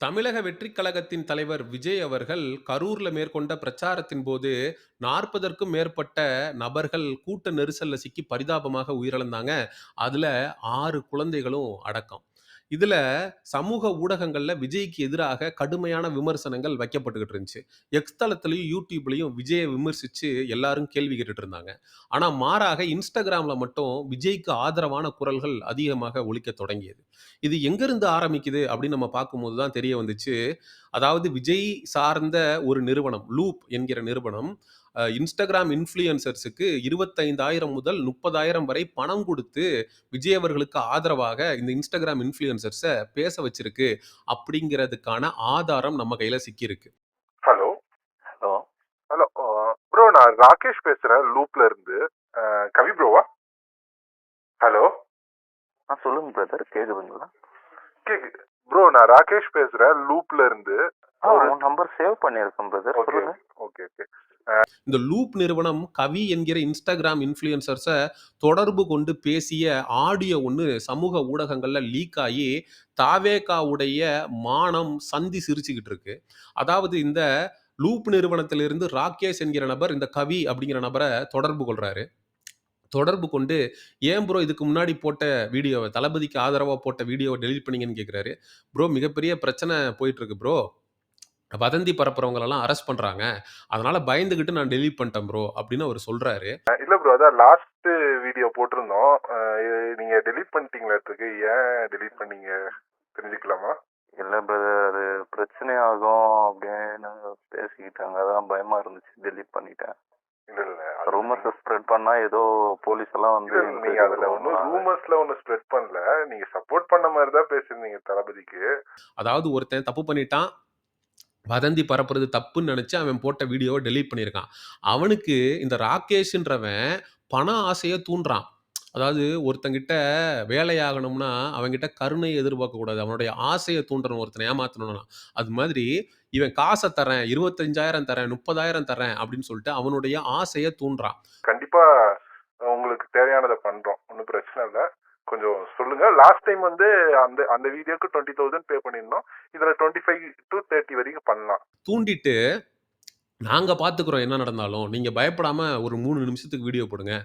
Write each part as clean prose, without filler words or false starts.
தமிழக வெற்றிக் கழகத்தின் தலைவர் விஜய் அவர்கள் கரூர்ல மேற்கொண்ட பிரச்சாரத்தின் போது 40ற்கும் மேற்பட்ட நபர்கள் கூட்ட நெரிசல்ல சிக்கி பரிதாபமாக உயிரிழந்தாங்க. அதுல 6 குழந்தைகளும் அடக்கம். இதுல சமூக ஊடகங்கள்ல விஜய்க்கு எதிராக கடுமையான விமர்சனங்கள் வைக்கப்பட்டுக்கிட்டு இருந்துச்சு. எக்ஸ் தளத்திலயும், யூடியூப்லயும் விஜய விமர்சிச்சு எல்லாரும் கேள்வி கேட்டுட்டு இருந்தாங்க. ஆனா மாறாக Instagramல மட்டும் விஜய்க்கு ஆதரவான குரல்கள் அதிகமாக ஒலிக்கத் தொடங்கியது. இது எங்கிருந்து ஆரம்பிக்குது அப்படின்னு நம்ம பார்க்கும்போது தான் தெரிய வந்துச்சு. அதாவது விஜய் சார்ந்த ஒரு நிறுவனம், லூப் என்கிற நிறுவனம் Instagram இன்ஃப்ளூயன்சர்ஸுக்கு 25,000 முதல் 30,000 வரை பணம் குடுத்து விஜய் அவர்களுக்கு ஆதரவாக இந்த Instagram இன்ஃப்ளூயன்சர்ஸ பேச வச்சிருக்கு. அப்படிங்கிறதுக்கான ஆதாரம் நம்ம கையில சிக்கியிருக்கு. Hello hello. ஹலோ ப்ரோ, நான் ராகேஷ் பேசுறேன் லூப்ல இருந்து. கவி ப்ரோவா? ஹலோ, சொல்லுங்க பிரதர், கேக்குதுங்களா? கேக்குது ப்ரோ. நான் ராகேஷ் பேசுறேன் லூப்ல இருந்து. உன் நம்பர் சேவ் பண்ணியிருக்கேன் பிரதர், ஓகே சொல்லுங்க. Okay okay. இந்த லூப் நிறுவனம் கவி என்கிற Instagram இன்ஃப்ளூயன்சர்ஸ தொடர்பு கொண்டு பேசிய ஆடியோ ஒண்ணு சமூக ஊடகங்கள்ல லீக் ஆயி, தாவேகாவுடைய மானம் சந்தி சிரிச்சுக்கிட்டு இருக்கு. அதாவது இந்த லூப் நிறுவனத்திலிருந்து ராகேஷ் என்கிற நபர் இந்த கவி அப்படிங்கிற நபர தொடர்பு கொள்றாரு. தொடர்பு கொண்டு, "ஏன் ப்ரோ இதுக்கு முன்னாடி போட்ட வீடியோவ தளபதிக்கு ஆதரவா போட்ட வீடியோவ டெலீட் பண்ணீங்கன்னு?" கேட்கிறாரு. "ப்ரோ மிகப்பெரிய பிரச்சனை போயிட்டு இருக்கு ப்ரோ. வதந்தி பரப்புறவங்களெல்லாம் அரெஸ்ட் பண்றாங்க. அதனால பயந்துகிட்டு நான் டெலீட் பண்ணிட்டேன் ப்ரோ" அப்படின்னு அவரு சொல்றாரு. இல்ல ப்ரோ, அதான் லாஸ்ட் வீடியோ போட்டிருந்தோம். நீங்க டெலீட் பண்ணிட்டீங்களாட்டுருக்கு. ஏன் டெலீட் பண்ணீங்க தெரிஞ்சுக்கலாமா? இல்ல பிரதர், அது பிரச்சனை ஆகும் அப்படின்னு பேசிக்கிட்டாங்க, அதான் பயமா இருந்துச்சு, டெலீட் பண்ணிட்டேன். இல்ல இல்ல, ரூமர்ஸ் ஸ்ப்ரெட் பண்ணா ஏதோ போலீஸ் எல்லாம் வந்து நீங்க அதுல ஒன்னும் ரூமர்ஸ்ல ஒன்னும் ஸ்ப்ரெட் பண்ணல. நீங்க சப்போர்ட் பண்ண மாதிரி தான் பேசிருந்தீங்க தளபதிக்கு. அதாவது ஒருத்தன் தப்பு பண்ணிட்டான். வதந்தி பரப்புறது தப்புன்னு நெனச்சு அவன் போட்ட வீடியோவ டெலீட் பண்ணியிருக்கான். அவனுக்கு இந்த ராகேஷ்ன்றவன் பண ஆசைய தூண்டுறான். அதாவது ஒருத்தன்கிட்ட வேலையாகணும்னா, அவன்கிட்ட கருணை எதிர்பார்க்கக் கூடாது. அவனுடைய ஆசைய தூண்டணும் ஒருத்தன ஏமாத்தணும்னா. அது மாதிரி இவன் காச தர்றேன், 25,000 தர்றேன், 30,000 தர்றேன் அப்படின்னு சொல்லிட்டு அவனுடைய ஆசைய தூண்டுறான். கண்டிப்பா உங்களுக்கு தேவையானதை பண்றோம், ஒன்றும் பிரச்சனை இல்லை. கொஞ்சம் சொல்லுங்க. லாஸ்ட் டைம் வந்து அந்த அந்த வீடியோக்கு 20,000 பே பண்ணியிருந்தோம். இதுல 25 to 30 வரைக்கும் பண்ணலாம். தூண்டிட்டு நாங்க பார்த்துக்கிறோம் என்ன நடந்தாலும். நீங்க பயப்படாம ஒரு 3 நிமிஷத்துக்கு வீடியோ போடுங்க.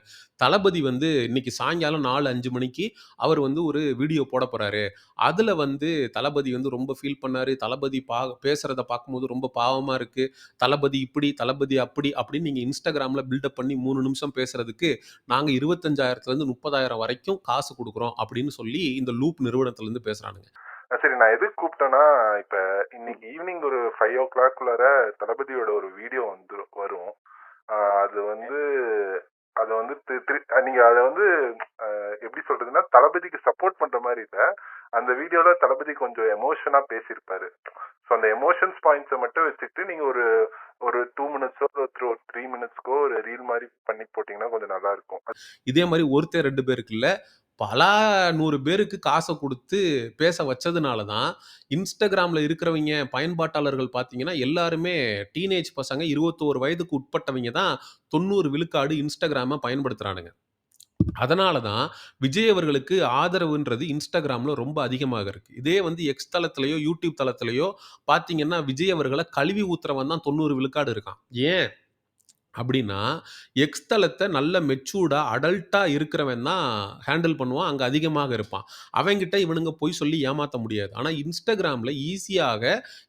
தளபதி வந்து இன்னைக்கு சாயங்காலம் 4, 5 மணிக்கு அவர் வந்து ஒரு வீடியோ போடப் போறாரு. அதுல வந்து தளபதி வந்து ரொம்ப ஃபீல் பண்ணாரு. தளபதி பேசுறத பார்க்கும்போது ரொம்ப பாவமா இருக்கு. தளபதி இப்படி, தளபதி அப்படி அப்படின்னு நீங்க Instagramல பில்டப் பண்ணி 3 நிமிஷம் பேசுறதுக்கு நாங்க 25,000லேருந்து 30,000 வரைக்கும் காசு குடுக்குறோம் அப்படின்னு சொல்லி இந்த லூப் நிறுவனத்திலிருந்து பேசுறானுங்க. சரி, நான் எதுக்கு கூப்பிட்டேன்னா, இப்ப இன்னைக்கு ஈவினிங் ஒரு 5 o'clock தளபதியோட ஒரு வீடியோ வந்து வரும். அது வந்து அதை வந்து நீங்க அதை வந்து எப்படி சொல்றதுன்னா, தளபதிக்கு சப்போர்ட் பண்ற மாதிரி இல்ல. அந்த வீடியோல தளபதி கொஞ்சம் எமோஷனா பேசியிருப்பாரு. ஸோ அந்த எமோஷன்ஸ் பாயிண்ட்ஸை மட்டும் வச்சுக்கிட்டு நீங்க ஒரு ஒரு 2 மினிட்ஸோ ஒரு 3 மினிட்ஸ்க்கோ ஒரு ரீல் மாதிரி பண்ணி போட்டீங்கன்னா கொஞ்சம் நல்லா இருக்கும். இதே மாதிரி ஒருத்தர் 2 பேருக்கு இல்ல, பல 100 பேருக்கு காச குடுத்து பேச வச்சதுனால தான், Instagramல இருக்கிறவைங்க பயன்பாட்டாளர்கள் பார்த்தீங்கன்னா, எல்லாருமே டீனேஜ் பசங்க 21 வயதுக்கு உட்பட்டவைங்க தான் 90 விழுக்காடு Instagramம பயன்படுத்துறானுங்க. அதனால தான் விஜய் அவர்களுக்கு ஆதரவுன்றது Instagramல ரொம்ப அதிகமாக இருக்கு. இதே வந்து எக்ஸ் தளத்திலயோ, யூடியூப் தளத்திலயோ பார்த்தீங்கன்னா, விஜய் அவர்கள கழுவி ஊத்துறவன் தான் 90 விழுக்காடு இருக்கான். ஏன்? அப்படின்னா, எக்ஸ் தளத்த நல்ல மெச்சூர்டா, அடல்ட்டா இருக்கிறவன் தான் ஹேண்டில் பண்ணுவான். அங்க அதிகமாக இருப்பான். அவன்கிட்ட இவனுங்க பொய் சொல்லி ஏமாத்த முடியாது. ஆனா Instagramல ஈஸியாக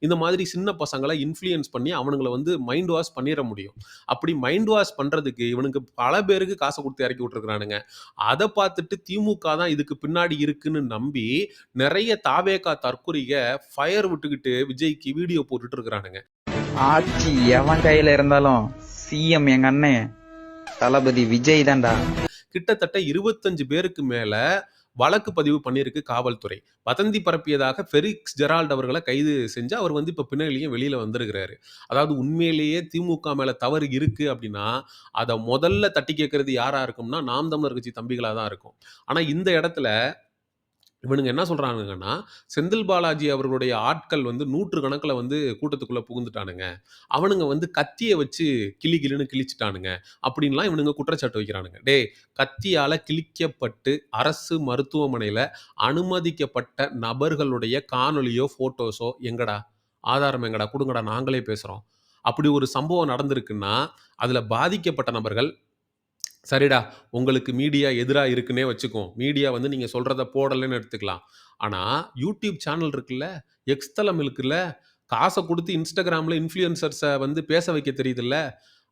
இந்த மாதிரி சின்ன பசங்கள இன்ஃப்ளூயன்ஸ் பண்ணி அவனுங்கள வந்து மைண்ட் வாஷ் பண்ணிற முடியும். அப்படி மைண்ட் வாஷ் பண்றதுக்கு இவனுங்க பல பேருக்கு காச குடுத்து இறக்கி விட்டுருக்கானுங்க. அத பார்த்துட்டு திமுக தான் இதுக்கு பின்னாடி இருக்குன்னு நம்பி, நெறைய தாவேகா தற்குறிக ஃபயர் விட்டுக்கிட்டு விஜய்க்கு வீடியோ போட்டுட்டு இருக்கிறானுங்க. ஆட்சி எவன் கையில இருந்தாலும் சிஎம் எங்க அண்ணன் தளபதி விஜய் தான்டா. கிட்டத்தட்ட 25 பேருக்கு மேல வழக்கு பதிவு பண்ணியிருக்கு காவல்துறை. வதந்தி பரப்பியதாக ஃபெரிக்ஸ் ஜெரால்ட் அவர்கள கைது செஞ்சு அவர் வந்து இப்ப பிணையிலயும் வெளியில வந்திருக்கிறாரு. அதாவது உண்மையிலேயே திமுக மேல தவறு இருக்கு அப்படின்னா, அத முதல்ல தட்டி கேட்கிறது யாரா இருக்கும்னா, நாம் தமிழர் கட்சி தம்பிகளா தான் இருக்கும். ஆனா இந்த இடத்துல இவனுங்க என்ன சொல்றானுங்கன்னா, செந்தில் பாலாஜி அவர்களுடைய ஆட்கள் வந்து 100 கணக்குல வந்து கூட்டத்துக்குள்ள புகுந்துட்டானுங்க. அவனுங்க வந்து கத்திய வச்சு கிளி கிளின்னு கிழிச்சுட்டானுங்க. அப்படின்லாம் இவனுங்க குற்றச்சாட்டு வைக்கிறானுங்க. டேய்! கத்தியால கிழிக்கப்பட்டு அரசு மருத்துவமனையில அனுமதிக்கப்பட்ட நபர்களுடைய காணொளியோ, ஃபோட்டோஸோ எங்கடா? ஆதாரம் எங்கடா? குடுங்கடா நாங்களே பேசுறோம். அப்படி ஒரு சம்பவம் நடந்திருக்குன்னா, அதுல பாதிக்கப்பட்ட நபர்கள் சரிடா, உங்களுக்கு மீடியா எதிரா இருக்குன்னே வச்சுக்குவோம். மீடியா வந்து நீங்க சொல்றத போடலன்னு எடுத்துக்கலாம். ஆனா, YouTube சேனல் இருக்குல்ல, எக்ஸ் தளம் இருக்குல்ல, காச குடுத்து Instagramல இன்ஃப்ளூயன்சர்ஸ வந்து பேச வைக்க தெரியுதுல்ல.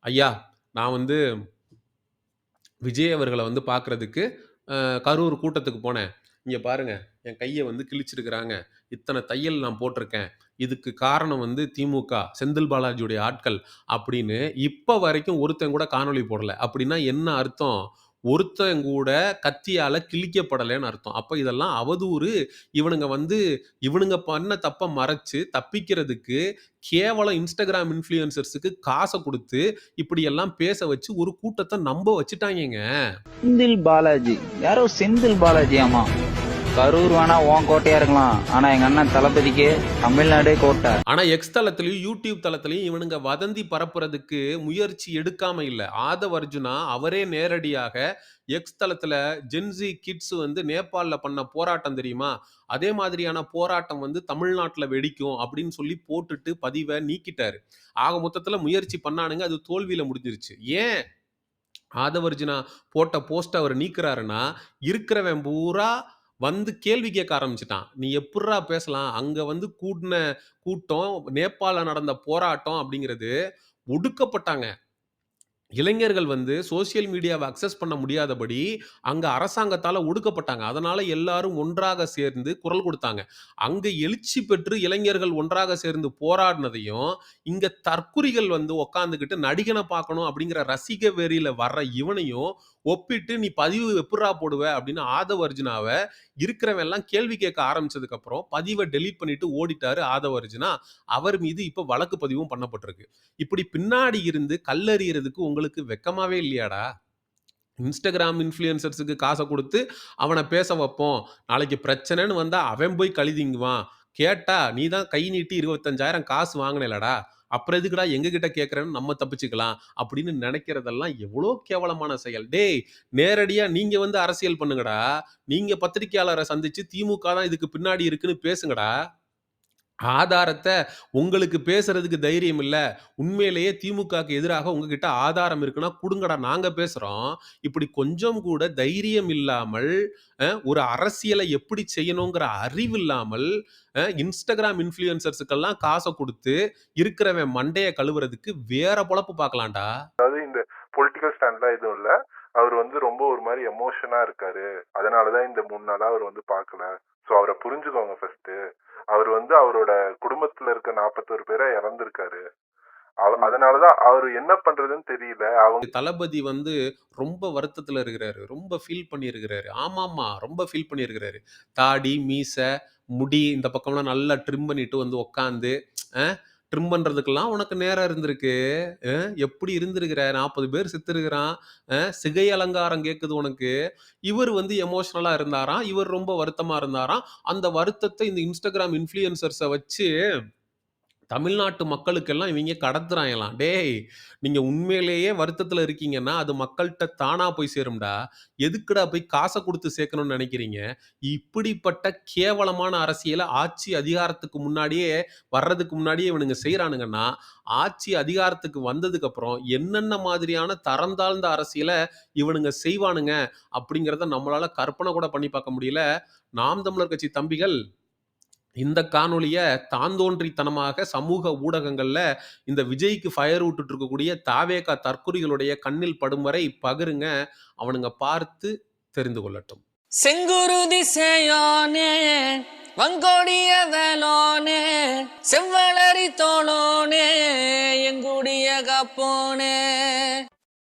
ஐயா, நான் வந்து விஜய் அவர்கள வந்து பார்க்கறதுக்கு கரூர் கூட்டத்துக்கு போனேன். இங்க பாருங்க, என் கைய வந்து கிழிச்சிருக்கிறாங்க. இத்தன தையல் நான் போட்டிருக்கேன். இதுக்கு காரணம் வந்து திமுக, செந்தில் பாலாஜியுடைய ஆட்கள் அப்படின்னு இப்ப வரைக்கும் ஒருத்தன் கூட காணொளி போடல. அப்படின்னா என்ன அர்த்தம்? ஒருத்தன் கூட கத்தியால கிழிக்கப்படலன்னு அர்த்தம். அப்ப இதெல்லாம் அவதூறு. இவனுங்க வந்து இவனுங்க பண்ண தப்ப மறைச்சு தப்பிக்கிறதுக்கு கேவலம் Instagram இன்ஃப்ளூயன்சர்ஸ்க்கு காச குடுத்து இப்படியெல்லாம் பேச வச்சு ஒரு கூட்டத்த நம்ப வச்சுட்டாய்ங்கங்க. செந்தில் பாலாஜி யாரோ செந்தில் பாலாஜியாமா. கரூர் வேணா உன் கோட்டையா இருக்கலாம், ஆனா எங்க அண்ணன் தளபதிக்கு தமிழ்நாடே கோட்டை. ஆனா எக்ஸ் தளத்திலயும், யூடியூப் தளத்திலயும் இவனுங்க வதந்தி பரப்புறதுக்கு முயற்சி எடுக்காம இல்ல. ஆதவ் அர்ஜுனா அவரே நேரடியாக எக்ஸ் தளத்தில ஜென்ஸி கிட்ஸ் வந்து நேபாள்ல பண்ண போராட்டம் தெரியுமா? அதே மாதிரியான போராட்டம் வந்து தமிழ்நாட்டுல வெடிக்கும் அப்படின்னு சொல்லி போட்டுட்டு பதிவ நீக்கிட்டாரு. ஆக மொத்தத்தில முயற்சி பண்ணானுங்க. அது தோல்வியில முடிஞ்சிருச்சு. ஏன் ஆதவ் அர்ஜுனா போட்ட போஸ்ட்ட அவர் நீக்குறாருன்னா, இருக்கிறவன் பூரா வந்து கேள்வி கேட்க ஆரம்பிச்சுட்டான். "நீ எப்புட்றா பேசலாம்? அங்க வந்து கூடுன கூட்டம், நேபாள்ல நடந்த போராட்டம் அப்படிங்கிறது ஒடுக்கப்பட்டாங்க. இளைஞர்கள் வந்து சோசியல் மீடியாவ அக்சஸ் பண்ண முடியாதபடி, அங்க அரசாங்கத்தால ஒடுக்கப்பட்டாங்க. அதனால எல்லாரும் ஒன்றாக சேர்ந்து குரல் குடுத்தாங்க. அங்க எழுச்சி பெற்று இளைஞர்கள் ஒன்றாக சேர்ந்து போராடினதையும், இங்க தற்குறிகள் வந்து உட்கார்ந்துகிட்டு நடிகன பார்க்கணும் அப்படிங்கிற ரசிக வெறியில வர்ற இவனையும் ஒப்பிட்டு, "நீ பதிவு எப்புட்றா போடுவ?" அப்படின்னு ஆதவ் அர்ஜுனாவ இருக்கிறவன் எல்லாம் கேள்வி கேட்க ஆரம்பிச்சதுக்கு அப்புறம், பதிவ டெலீட் பண்ணிட்டு ஓடிட்டாரு ஆதவ் அர்ஜுனா. அவர் மீது இப்ப வழக்கு பதிவும் பண்ணப்பட்டிருக்கு. இப்படி பின்னாடி இருந்து கல்லெறியறதுக்கு உங்களுக்கு வெட்கமாவே இல்லையாடா? Instagram இன்ஃப்ளூயன்சர்ஸ்க்கு காச குடுத்து அவன பேச வைப்போம். நாளைக்கு பிரச்சனைன்னு வந்தா அவன் போய் கழி திங்குவான். கேட்டா, "நீ தான் கை நீட்டி 25,000 காசு வாங்குனேலடா. அப்புறம் எதுக்குடா எங்ககிட்ட கேட்கிறன்னு நம்ம தப்பிச்சுக்கலாம்." அப்படின்னு நெனைக்கிறதெல்லாம் எவ்வளோ கேவலமான செயல். டேய்! நேரடியா நீங்க வந்து அரசியல் பண்ணுங்கடா. நீங்க பத்திரிக்கையாளர சந்திச்சு திமுக தான் இதுக்கு பின்னாடி இருக்குன்னு பேசுங்கடா. ஆதாரத்த உங்களுக்கு பேசுறதுக்கு தைரியம் இல்ல. உண்மையிலேயே திமுகக்கு எதிராக உங்ககிட்ட ஆதாரம் இருக்குன்னா குடுங்கடா நாங்க பேசுறோம். இப்படி கொஞ்சம் கூட தைரியம் இல்லாமல், ஒரு அரசியல எப்படி செய்யணுங்கிற அறிவு இல்லாமல், Instagram இன்ஃப்ளூயன்சர்ஸ்க்கெல்லாம் காச குடுத்து இருக்கிறவன் மண்டைய கழுவுறதுக்கு வேற பொழப்பு பார்க்கலாம்டா. இந்த பொலிட்டிக்கல் ஸ்டாண்ட்லாம் எதுவும் இல்ல. அவர் வந்து ரொம்ப ஒரு மாரி எமோஷனா இருக்காரு. அதனாலதான் இந்த 3 நாளா அவர் வந்து பார்க்கல. சோ அவர புரிஞ்சுக்கோங்க ஃபர்ஸ்ட்டு. அவர் வந்து அவரோட குடும்பத்துல இருக்க 41 பேர இழந்திருக்காரு. அதனாலதான் அவரு என்ன பண்றதுன்னு தெரியல. அவங்க தளபதி வந்து ரொம்ப வருத்தத்துல இருக்கிறாரு. ரொம்ப ஃபீல் பண்ணியிருக்கிறாரு. ஆமாமா. ரொம்ப ஃபீல் பண்ணியிருக்கிறாரு. தாடி, மீசை, முடி இந்த பக்கம்லாம் நல்லா ட்ரிம் பண்ணிட்டு வந்து உட்காந்து, அ ட்ரிம் பண்றதுக்கெல்லாம் உனக்கு நேரம் இருந்திருக்கு. அ எப்படி இருந்திருக்கிற? 40 பேர் செத்துருக்கிறான். சிகை அலங்காரம் கேட்குது உனக்கு. இவர் வந்து எமோஷனலா இருந்தாராம். இவர் ரொம்ப வருத்தமா இருந்தாராம். அந்த வருத்தத்த இந்த Instagram இன்ஃப்ளூயன்சர்ஸ வச்சு தமிழ்நாட்டு மக்களுக்கெல்லாம் இவைங்க கடத்துறாங்களாம். டேய்! நீங்க உண்மையிலேயே வருத்தத்துல இருக்கீங்கன்னா, அது மக்கள்ட்ட தானா போய் சேரும்டா. எதுக்குடா போய் காச குடுத்து சேர்க்கணும்னு நெனைக்கிறீங்க? இப்படிப்பட்ட கேவலமான அரசியல ஆட்சி அதிகாரத்துக்கு முன்னாடியே வர்றதுக்கு முன்னாடியே இவனுங்க செய்றானுங்கன்னா, ஆட்சி அதிகாரத்துக்கு வந்ததுக்கப்புறம் என்னென்ன மாதிரியான தரம் தாழ்ந்த அரசியல இவனுங்க செய்வானுங்க, அப்படிங்கிறத நம்மளால கற்பனை கூட பண்ணி பார்க்க முடியல. நாம் தமிழர் கட்சி தம்பிகள் இந்த காணொளிய தாந்தோன்றித்தனமாக சமூக ஊடகங்கள்ல இந்த விஜய்க்கு ஃபயர் விட்டுட்டு இருக்கக்கூடிய தாவேகா தற்குறிகளுடைய கண்ணில் படும் வரை பகிருங்க. அவனுங்க பார்த்து தெரிந்து கொள்ளட்டும். செங்குருதி சேயோனே வங்கோடிய வேலோனே செவ்வளரி தோளோனே எங்குடிய காப்போனே